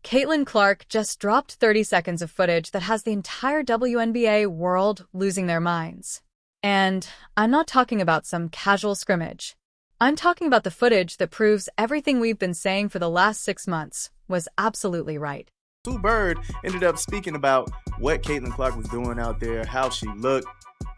Caitlyn Clark just dropped 30 seconds of footage that has the entire WNBA world losing their minds. And I'm not talking about some casual scrimmage. I'm talking about the footage that proves everything we've been saying for the last 6 months was absolutely right. Sue Bird ended up speaking about what Caitlyn Clark was doing out there, how she looked,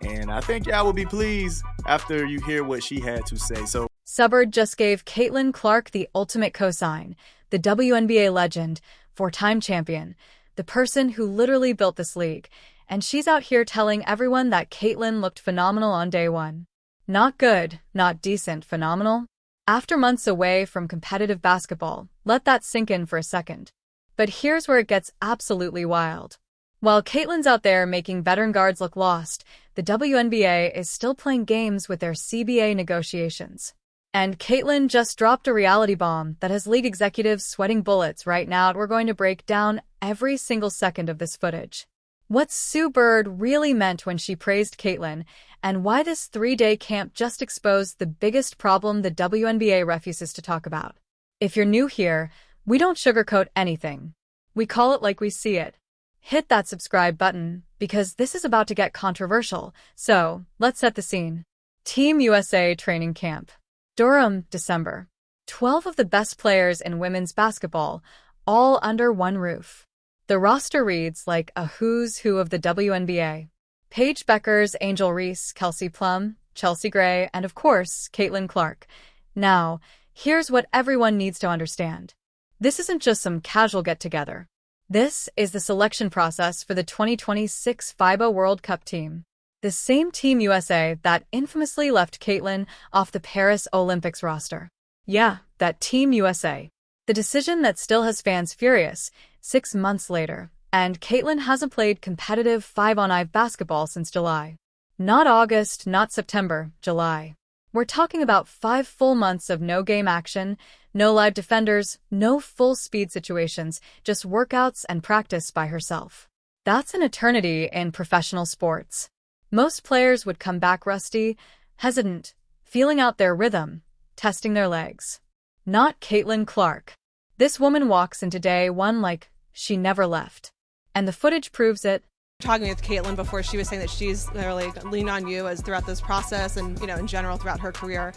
and I think y'all will be pleased after you hear what she had to say. Subbird just gave Caitlyn Clark the ultimate cosign, the WNBA legend, four-time champion, the person who literally built this league, and she's out here telling everyone that Caitlyn looked phenomenal on day one. Not good, not decent, phenomenal. After months away from competitive basketball, let that sink in for a second. But here's where it gets absolutely wild. While Caitlyn's out there making veteran guards look lost, the WNBA is still playing games with their CBA negotiations. And Caitlyn just dropped a reality bomb that has league executives sweating bullets right now. We're going to break down every single second of this footage. What Sue Bird really meant when she praised Caitlyn, and why this 3-day camp just exposed the biggest problem the WNBA refuses to talk about. If you're new here, we don't sugarcoat anything. We call it like we see it. Hit that subscribe button, because this is about to get controversial. So, let's set the scene. Team USA Training Camp. Durham, December. 12 of the best players in women's basketball, all under one roof. The roster reads like a who's who of the WNBA. Paige Bueckers, Angel Reese, Kelsey Plum, Chelsea Gray, and of course, Caitlyn Clark. Now, here's what everyone needs to understand. This isn't just some casual get-together. This is the selection process for the 2026 FIBA World Cup team. The same Team USA that infamously left Caitlyn off the Paris Olympics roster. Yeah, that Team USA. The decision that still has fans furious 6 months later, and Caitlyn hasn't played competitive 5-on-5 basketball since July. Not August, not September, July. We're talking about 5 full months of no game action, no live defenders, no full-speed situations, just workouts and practice by herself. That's an eternity in professional sports. Most players would come back rusty, hesitant, feeling out their rhythm, testing their legs. Not Caitlyn Clark. This woman walks into day one like she never left. And the footage proves it. Talking with Caitlyn before, she was saying that she's literally leaned on you as throughout this process and, in general throughout her career.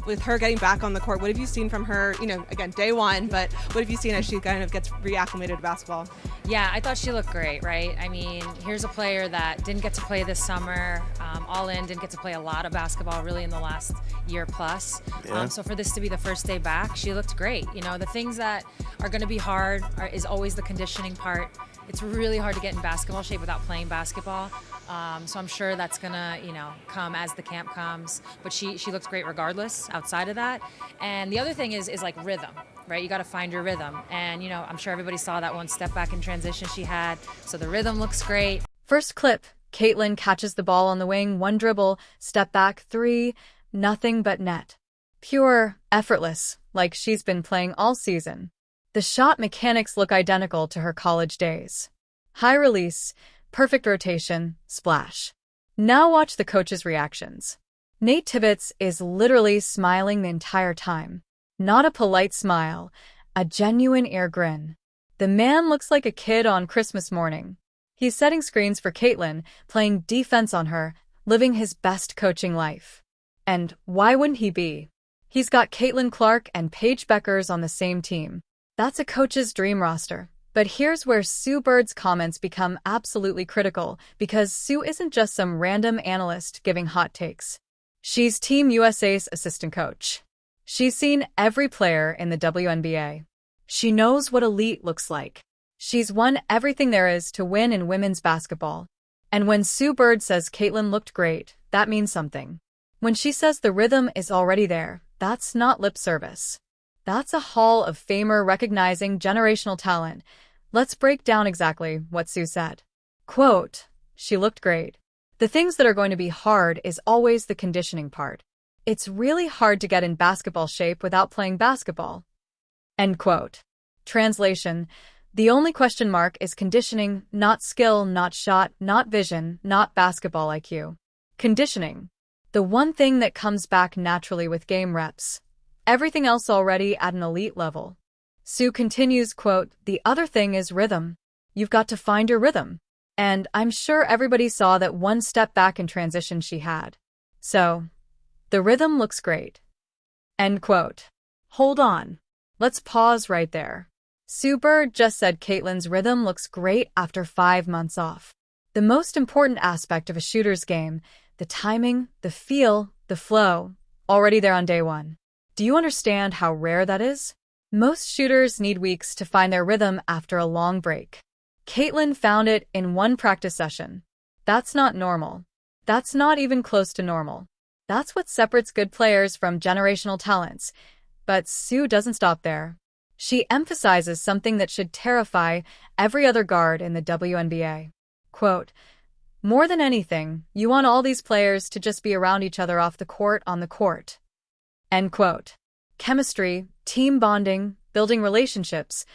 With her getting back on the court, what have you seen from her, again, day one, but what have you seen as she kind of gets reacclimated to basketball? Yeah, I thought she looked great, right? I mean, here's a player that didn't get to play this summer, all in, didn't get to play a lot of basketball really in the last year plus. Yeah. So for this to be the first day back, she looked great. The things that are going to be hard is always the conditioning part. It's really hard to get in basketball shape without playing basketball. So I'm sure that's gonna, come as the camp comes. But she looks great regardless outside of that. And the other thing is like rhythm, right? You got to find your rhythm. And, I'm sure everybody saw that one step back in transition she had. So the rhythm looks great. First clip, Caitlyn catches the ball on the wing, one dribble, step back, 3, nothing but net. Pure, effortless, like she's been playing all season. The shot mechanics look identical to her college days. High release, perfect rotation, splash. Now watch the coach's reactions. Nate Tibbetts is literally smiling the entire time. Not a polite smile, a genuine ear grin. The man looks like a kid on Christmas morning. He's setting screens for Caitlyn, playing defense on her, living his best coaching life. And why wouldn't he be? He's got Caitlyn Clark and Paige Bueckers on the same team. That's a coach's dream roster. But here's where Sue Bird's comments become absolutely critical, because Sue isn't just some random analyst giving hot takes. She's Team USA's assistant coach. She's seen every player in the WNBA. She knows what elite looks like. She's won everything there is to win in women's basketball. And when Sue Bird says Caitlyn looked great, that means something. When she says the rhythm is already there, that's not lip service. That's a Hall of Famer recognizing generational talent. Let's break down exactly what Sue said. Quote, "She looked great. The things that are going to be hard is always the conditioning part. It's really hard to get in basketball shape without playing basketball." End quote. Translation, the only question mark is conditioning, not skill, not shot, not vision, not basketball IQ. Conditioning. The one thing that comes back naturally with game reps. Everything else already at an elite level. Sue continues, quote, "The other thing is rhythm. You've got to find your rhythm. And I'm sure everybody saw that one step back in transition she had. So, the rhythm looks great." End quote. Hold on. Let's pause right there. Sue Bird just said Caitlyn's rhythm looks great after 5 months off. The most important aspect of a shooter's game, the timing, the feel, the flow, already there on day one. Do you understand how rare that is? Most shooters need weeks to find their rhythm after a long break. Caitlyn found it in one practice session. That's not normal. That's not even close to normal. That's what separates good players from generational talents. But Sue doesn't stop there. She emphasizes something that should terrify every other guard in the WNBA. Quote, "More than anything, you want all these players to just be around each other off the court on the court." End quote. Chemistry, team bonding, building relationships,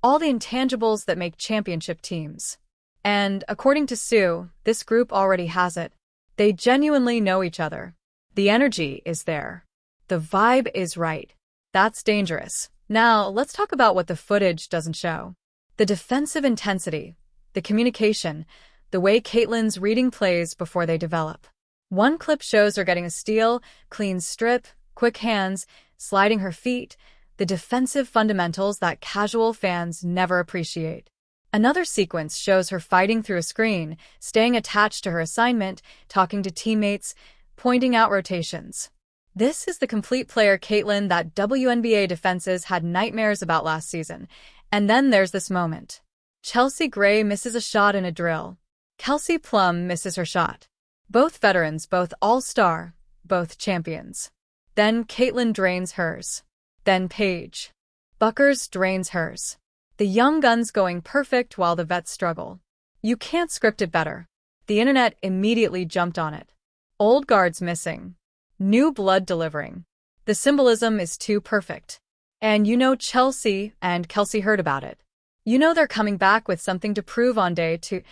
all the intangibles that make championship teams. And according to Sue, this group already has it. They genuinely know each other. The energy is there. The vibe is right. That's dangerous. Now, let's talk about what the footage doesn't show. The defensive intensity, the communication, the way Caitlyn's reading plays before they develop. One clip shows her getting a steal, clean strip, quick hands, sliding her feet, the defensive fundamentals that casual fans never appreciate. Another sequence shows her fighting through a screen, staying attached to her assignment, talking to teammates, pointing out rotations. This is the complete player Caitlyn that WNBA defenses had nightmares about last season. And then there's this moment. Chelsea Gray misses a shot in a drill. Kelsey Plum misses her shot. Both veterans, both all-star, both champions. Then Caitlyn drains hers. Then Paige Buckers drains hers. The young guns going perfect while the vets struggle. You can't script it better. The internet immediately jumped on it. Old guards missing. New blood delivering. The symbolism is too perfect. And you know Chelsea and Kelsey heard about it. You know they're coming back with something to prove on day 2.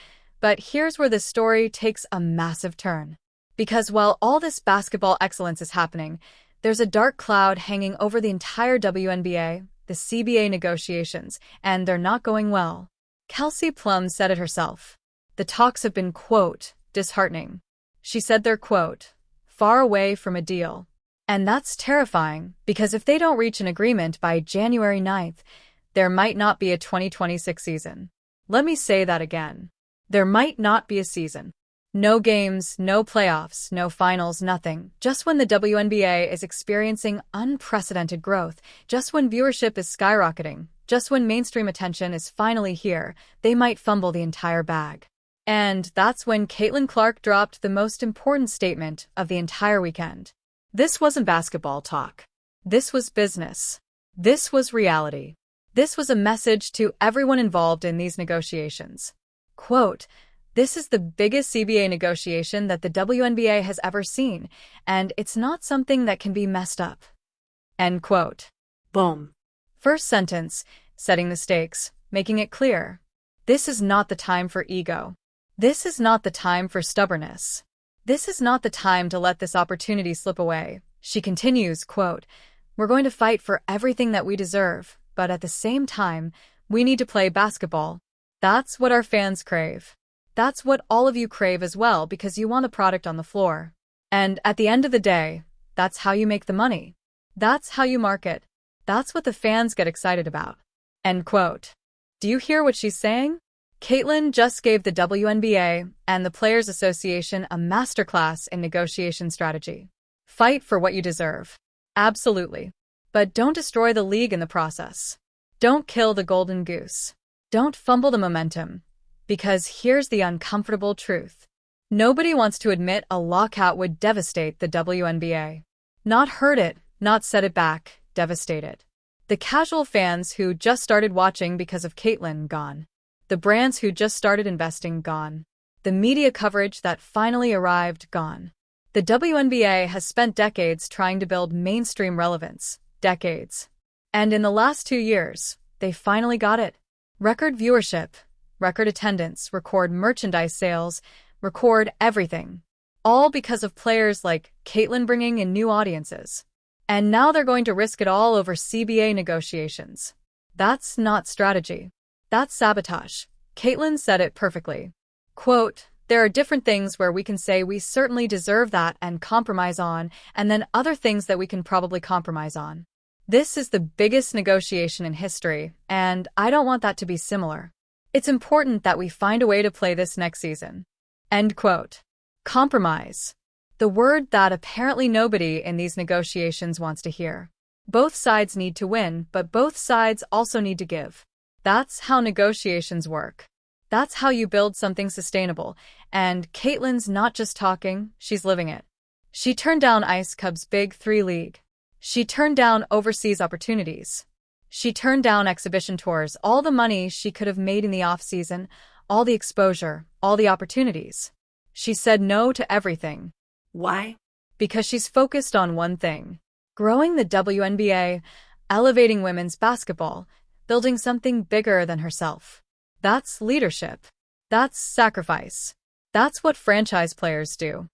But here's where the story takes a massive turn. Because while all this basketball excellence is happening, there's a dark cloud hanging over the entire WNBA, the CBA negotiations, and they're not going well. Kelsey Plum said it herself. The talks have been, quote, disheartening. She said they're, quote, far away from a deal. And that's terrifying, because if they don't reach an agreement by January 9th, there might not be a 2026 season. Let me say that again. There might not be a season. No games, no playoffs, no finals, nothing. Just when the WNBA is experiencing unprecedented growth, just when viewership is skyrocketing, just when mainstream attention is finally here, they might fumble the entire bag. And that's when Caitlyn Clark dropped the most important statement of the entire weekend. This wasn't basketball talk. This was business. This was reality. This was a message to everyone involved in these negotiations. Quote, "This is the biggest CBA negotiation that the WNBA has ever seen, and it's not something that can be messed up." End quote. Boom. First sentence, setting the stakes, making it clear. This is not the time for ego. This is not the time for stubbornness. This is not the time to let this opportunity slip away. She continues, quote, "We're going to fight for everything that we deserve, but at the same time, we need to play basketball. That's what our fans crave. That's what all of you crave as well, because you want the product on the floor. And at the end of the day, that's how you make the money. That's how you market. That's what the fans get excited about." End quote. Do you hear what she's saying? Caitlyn just gave the WNBA and the Players Association a masterclass in negotiation strategy. Fight for what you deserve. Absolutely. But don't destroy the league in the process. Don't kill the golden goose. Don't fumble the momentum. Because here's the uncomfortable truth. Nobody wants to admit a lockout would devastate the WNBA. Not hurt it, not set it back, devastate it. The casual fans who just started watching because of Caitlyn, gone. The brands who just started investing, gone. The media coverage that finally arrived, gone. The WNBA has spent decades trying to build mainstream relevance. Decades. And in the last 2 years, they finally got it. Record viewership, record attendance, record merchandise sales, record everything. All because of players like Caitlyn bringing in new audiences. And now they're going to risk it all over CBA negotiations. That's not strategy. That's sabotage. Caitlyn said it perfectly. Quote, there are different things where we can say we certainly deserve that and compromise on, and then other things that we can probably compromise on. This is the biggest negotiation in history, and I don't want that to be similar. It's important that we find a way to play this next season. End quote. Compromise. The word that apparently nobody in these negotiations wants to hear. Both sides need to win, but both sides also need to give. That's how negotiations work. That's how you build something sustainable, and Caitlyn's not just talking, she's living it. She turned down Ice Cub's Big 3 league. She turned down overseas opportunities. She turned down exhibition tours, all the money she could have made in the off-season, all the exposure, all the opportunities. She said no to everything. Why? Because she's focused on one thing: growing the WNBA, elevating women's basketball, building something bigger than herself. That's leadership. That's sacrifice. That's what franchise players do.